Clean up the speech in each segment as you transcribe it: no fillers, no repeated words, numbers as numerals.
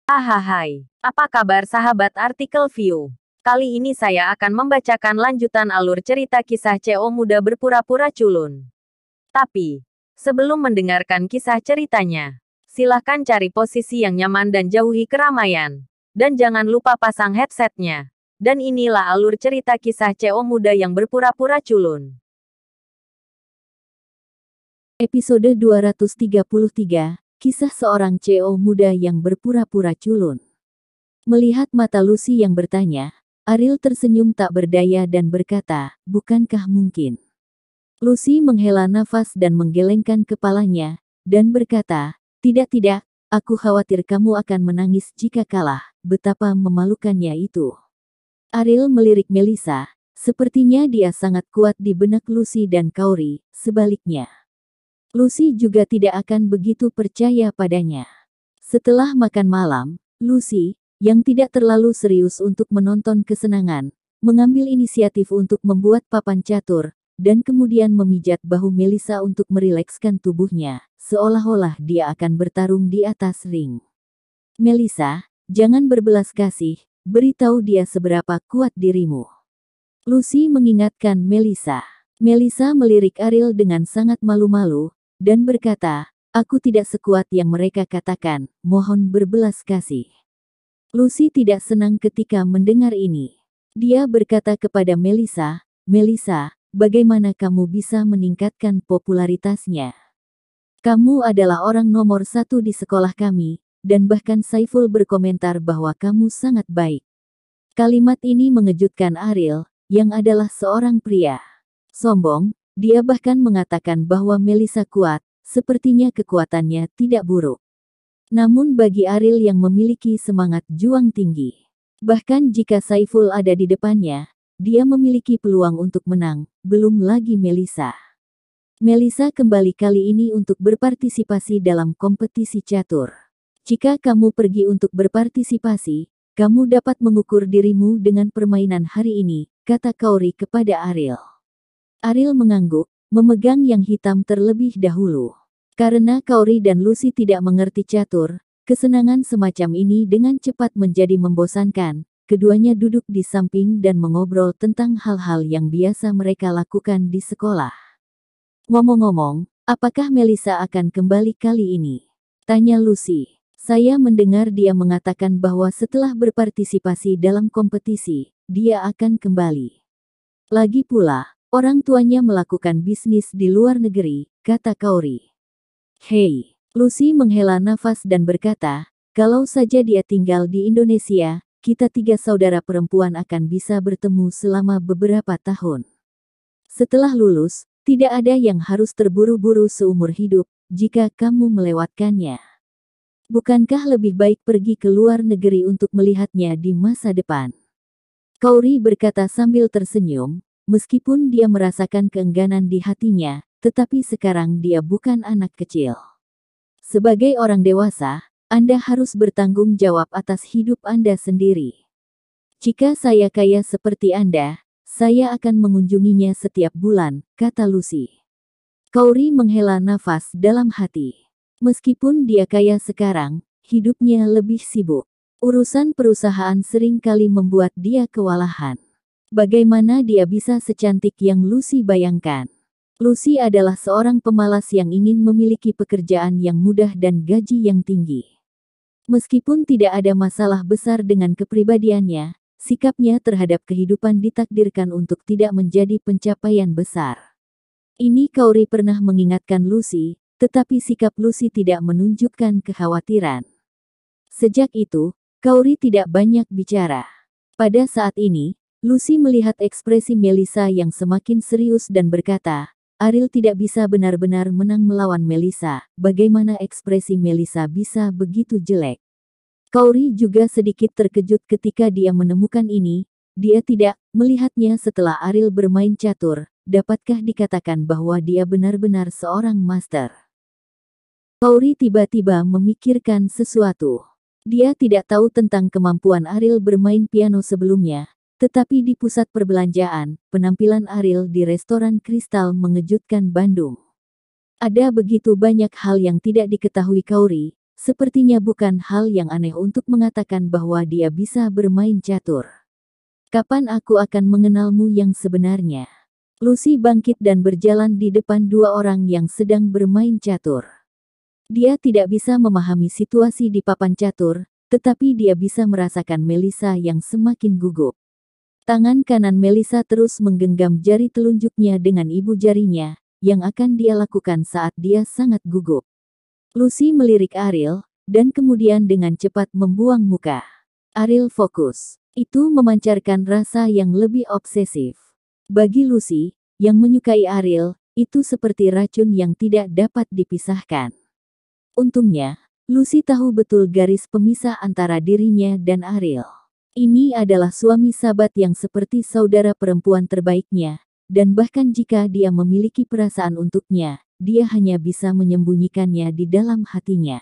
Ahai, apa kabar sahabat artikel view? Kali ini saya akan membacakan lanjutan alur cerita kisah CO muda berpura-pura culun. Tapi, sebelum mendengarkan kisah ceritanya, silahkan cari posisi yang nyaman dan jauhi keramaian. Dan jangan lupa pasang headsetnya. Dan inilah alur cerita kisah CO muda yang berpura-pura culun. Episode 233, Kisah seorang CO muda yang berpura-pura culun. Melihat mata Lucy yang bertanya, Ariel tersenyum tak berdaya dan berkata, "Bukankah mungkin?" Lucy menghela nafas dan menggelengkan kepalanya, dan berkata, "Tidak, aku khawatir kamu akan menangis jika kalah, betapa memalukannya itu." Ariel melirik Melissa, sepertinya dia sangat kuat di benak Lucy dan Kauri, sebaliknya. Lucy juga tidak akan begitu percaya padanya. Setelah makan malam, Lucy, yang tidak terlalu serius untuk menonton kesenangan, mengambil inisiatif untuk membuat papan catur, dan kemudian memijat bahu Melissa untuk merilekskan tubuhnya, seolah-olah dia akan bertarung di atas ring. "Melissa, jangan berbelas kasih, beritahu dia seberapa kuat dirimu." Lucy mengingatkan Melissa. Melissa melirik Ariel dengan sangat malu-malu, dan berkata, "Aku tidak sekuat yang mereka katakan, mohon berbelas kasih." Lucy tidak senang ketika mendengar ini. Dia berkata kepada Melissa, "Melissa, bagaimana kamu bisa meningkatkan popularitasnya? Kamu adalah orang nomor 1 di sekolah kami, dan bahkan Saiful berkomentar bahwa kamu sangat baik." Kalimat ini mengejutkan Ariel, yang adalah seorang pria sombong. Dia bahkan mengatakan bahwa Melissa kuat, sepertinya kekuatannya tidak buruk. Namun bagi Ariel yang memiliki semangat juang tinggi, bahkan jika Saiful ada di depannya, dia memiliki peluang untuk menang, belum lagi Melissa. Melissa kembali kali ini untuk berpartisipasi dalam kompetisi catur. "Jika kamu pergi untuk berpartisipasi, kamu dapat mengukur dirimu dengan permainan hari ini," kata Kauri kepada Ariel. Ariel mengangguk, memegang yang hitam terlebih dahulu. Karena Kauri dan Lucy tidak mengerti catur, kesenangan semacam ini dengan cepat menjadi membosankan. Keduanya duduk di samping dan mengobrol tentang hal-hal yang biasa mereka lakukan di sekolah. "Ngomong-ngomong, apakah Melissa akan kembali kali ini?" tanya Lucy. "Saya mendengar dia mengatakan bahwa setelah berpartisipasi dalam kompetisi, dia akan kembali. Lagi pula, orang tuanya melakukan bisnis di luar negeri," kata Kauri. "Hei." Lucy menghela nafas dan berkata, "Kalau saja dia tinggal di Indonesia, kita 3 saudara perempuan akan bisa bertemu selama beberapa tahun. Setelah lulus, tidak ada yang harus terburu-buru seumur hidup, jika kamu melewatkannya. Bukankah lebih baik pergi ke luar negeri untuk melihatnya di masa depan?" Kauri berkata sambil tersenyum. Meskipun dia merasakan keengganan di hatinya, tetapi sekarang dia bukan anak kecil. Sebagai orang dewasa, Anda harus bertanggung jawab atas hidup Anda sendiri. "Jika saya kaya seperti Anda, saya akan mengunjunginya setiap bulan," kata Lucy. Kauri menghela nafas dalam hati. Meskipun dia kaya sekarang, hidupnya lebih sibuk. Urusan perusahaan sering kali membuat dia kewalahan. Bagaimana dia bisa secantik yang Lucy bayangkan? Lucy adalah seorang pemalas yang ingin memiliki pekerjaan yang mudah dan gaji yang tinggi. Meskipun tidak ada masalah besar dengan kepribadiannya, sikapnya terhadap kehidupan ditakdirkan untuk tidak menjadi pencapaian besar. Ini Kauri pernah mengingatkan Lucy, tetapi sikap Lucy tidak menunjukkan kekhawatiran. Sejak itu, Kauri tidak banyak bicara. Pada saat ini, Lucy melihat ekspresi Melissa yang semakin serius dan berkata, "Ariel tidak bisa benar-benar menang melawan Melissa. Bagaimana ekspresi Melissa bisa begitu jelek?" Kauri juga sedikit terkejut ketika dia menemukan ini. Dia tidak melihatnya setelah Ariel bermain catur. Dapatkah dikatakan bahwa dia benar-benar seorang master? Kauri tiba-tiba memikirkan sesuatu. Dia tidak tahu tentang kemampuan Ariel bermain piano sebelumnya. Tetapi di pusat perbelanjaan, penampilan Ariel di restoran Kristal mengejutkan Bandung. Ada begitu banyak hal yang tidak diketahui Kauri, sepertinya bukan hal yang aneh untuk mengatakan bahwa dia bisa bermain catur. Kapan aku akan mengenalmu yang sebenarnya? Lucy bangkit dan berjalan di depan dua orang yang sedang bermain catur. Dia tidak bisa memahami situasi di papan catur, tetapi dia bisa merasakan Melissa yang semakin gugup. Tangan kanan Melissa terus menggenggam jari telunjuknya dengan ibu jarinya, yang akan dia lakukan saat dia sangat gugup. Lucy melirik Ariel, dan kemudian dengan cepat membuang muka. Ariel fokus. Itu memancarkan rasa yang lebih obsesif. Bagi Lucy, yang menyukai Ariel, itu seperti racun yang tidak dapat dipisahkan. Untungnya, Lucy tahu betul garis pemisah antara dirinya dan Ariel. Ini adalah suami sahabat yang seperti saudara perempuan terbaiknya, dan bahkan jika dia memiliki perasaan untuknya, dia hanya bisa menyembunyikannya di dalam hatinya.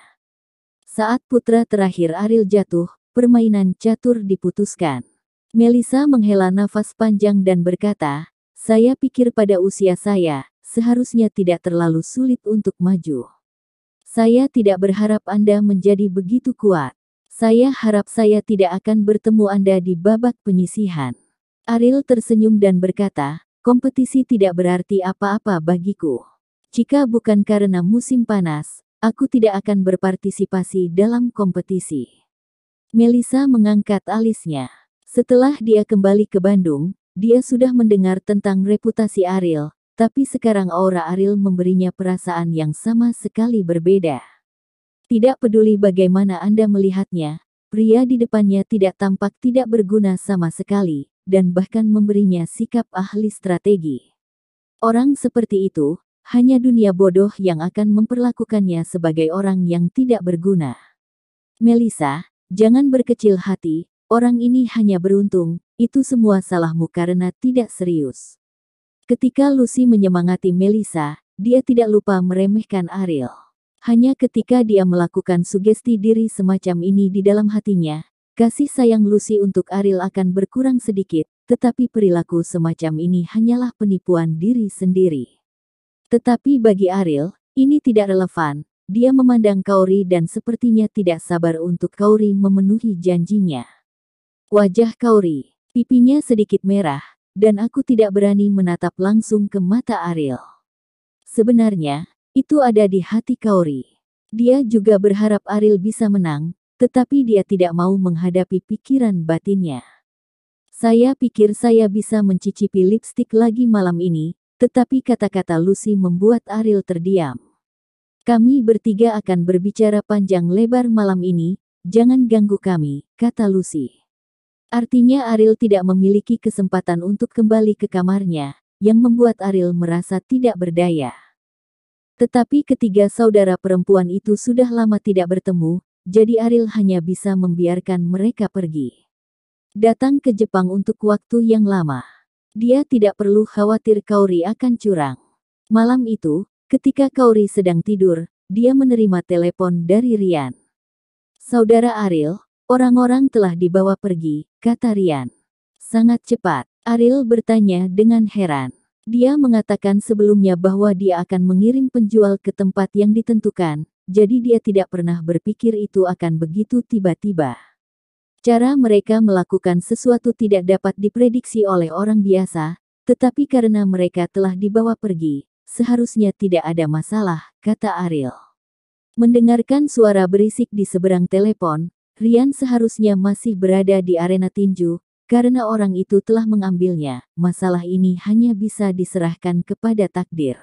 Saat putra terakhir Ariel jatuh, permainan catur diputuskan. Melissa menghela nafas panjang dan berkata, "Saya pikir pada usia saya, seharusnya tidak terlalu sulit untuk maju. Saya tidak berharap Anda menjadi begitu kuat. Saya harap saya tidak akan bertemu Anda di babak penyisihan." Ariel tersenyum dan berkata, "Kompetisi tidak berarti apa-apa bagiku. Jika bukan karena musim panas, aku tidak akan berpartisipasi dalam kompetisi." Melissa mengangkat alisnya. Setelah dia kembali ke Bandung, dia sudah mendengar tentang reputasi Ariel, tapi sekarang aura Ariel memberinya perasaan yang sama sekali berbeda. Tidak peduli bagaimana Anda melihatnya, pria di depannya tidak tampak tidak berguna sama sekali, dan bahkan memberinya sikap ahli strategi. Orang seperti itu, hanya dunia bodoh yang akan memperlakukannya sebagai orang yang tidak berguna. Melissa, jangan berkecil hati, orang ini hanya beruntung, itu semua salahmu karena tidak serius. Ketika Lucy menyemangati Melissa, dia tidak lupa meremehkan Ariel. Hanya ketika dia melakukan sugesti diri semacam ini di dalam hatinya, kasih sayang Lucy untuk Ariel akan berkurang sedikit, tetapi perilaku semacam ini hanyalah penipuan diri sendiri. Tetapi bagi Ariel, ini tidak relevan. Dia memandang Kaori dan sepertinya tidak sabar untuk Kaori memenuhi janjinya. Wajah Kaori, pipinya sedikit merah, dan aku tidak berani menatap langsung ke mata Ariel. Sebenarnya, itu ada di hati Kaori. Dia juga berharap Ariel bisa menang, tetapi dia tidak mau menghadapi pikiran batinnya. Saya pikir saya bisa mencicipi lipstik lagi malam ini, tetapi kata-kata Lucy membuat Ariel terdiam. Kami bertiga akan berbicara panjang lebar malam ini, jangan ganggu kami, kata Lucy. Artinya Ariel tidak memiliki kesempatan untuk kembali ke kamarnya, yang membuat Ariel merasa tidak berdaya. Tetapi ketiga saudara perempuan itu sudah lama tidak bertemu, jadi Ariel hanya bisa membiarkan mereka pergi. Datang ke Jepang untuk waktu yang lama. Dia tidak perlu khawatir Kaori akan curang. Malam itu, ketika Kaori sedang tidur, dia menerima telepon dari Rian. "Saudara Ariel, orang-orang telah dibawa pergi," kata Rian. "Sangat cepat." Ariel bertanya dengan heran. Dia mengatakan sebelumnya bahwa dia akan mengirim penjual ke tempat yang ditentukan, jadi dia tidak pernah berpikir itu akan begitu tiba-tiba. Cara mereka melakukan sesuatu tidak dapat diprediksi oleh orang biasa, tetapi karena mereka telah dibawa pergi, seharusnya tidak ada masalah, kata Ariel. Mendengarkan suara berisik di seberang telepon, Rian seharusnya masih berada di arena tinju, karena orang itu telah mengambilnya. Masalah ini hanya bisa diserahkan kepada takdir.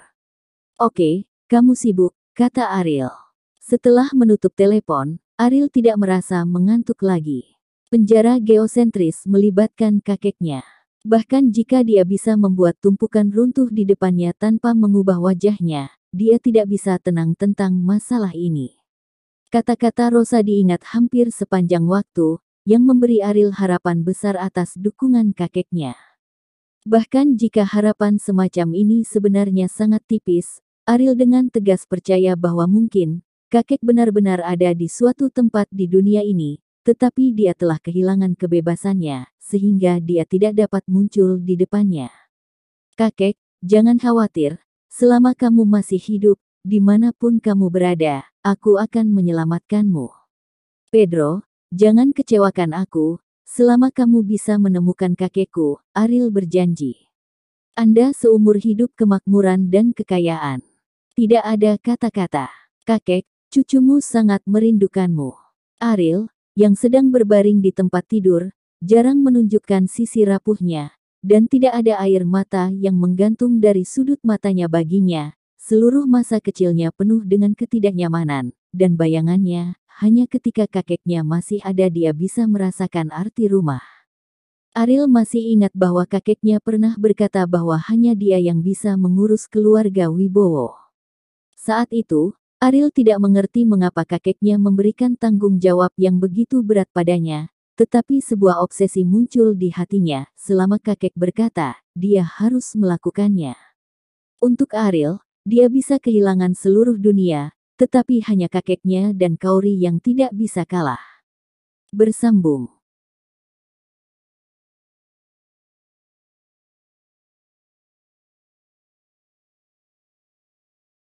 "Oke, kamu sibuk," kata Ariel. Setelah menutup telepon, Ariel tidak merasa mengantuk lagi. Penjara geosentris melibatkan kakeknya. Bahkan jika dia bisa membuat tumpukan runtuh di depannya tanpa mengubah wajahnya, dia tidak bisa tenang tentang masalah ini. Kata-kata Rosa diingat hampir sepanjang waktu, yang memberi Ariel harapan besar atas dukungan kakeknya. Bahkan jika harapan semacam ini sebenarnya sangat tipis, Ariel dengan tegas percaya bahwa mungkin, kakek benar-benar ada di suatu tempat di dunia ini, tetapi dia telah kehilangan kebebasannya, sehingga dia tidak dapat muncul di depannya. "Kakek, jangan khawatir, selama kamu masih hidup, dimanapun kamu berada, aku akan menyelamatkanmu. Pedro, jangan kecewakan aku, selama kamu bisa menemukan kakekku, Ariel berjanji. Anda seumur hidup kemakmuran dan kekayaan. Tidak ada kata-kata. Kakek, cucumu sangat merindukanmu. Ariel, yang sedang berbaring di tempat tidur, jarang menunjukkan sisi rapuhnya, dan tidak ada air mata yang menggantung dari sudut matanya baginya. Seluruh masa kecilnya penuh dengan ketidaknyamanan, dan bayangannya, hanya ketika kakeknya masih ada dia bisa merasakan arti rumah. Ariel masih ingat bahwa kakeknya pernah berkata bahwa hanya dia yang bisa mengurus keluarga Wibowo. Saat itu, Ariel tidak mengerti mengapa kakeknya memberikan tanggung jawab yang begitu berat padanya, tetapi sebuah obsesi muncul di hatinya selama kakek berkata, dia harus melakukannya. Untuk Ariel, dia bisa kehilangan seluruh dunia, tetapi hanya kakeknya dan Kaori yang tidak bisa kalah. Bersambung.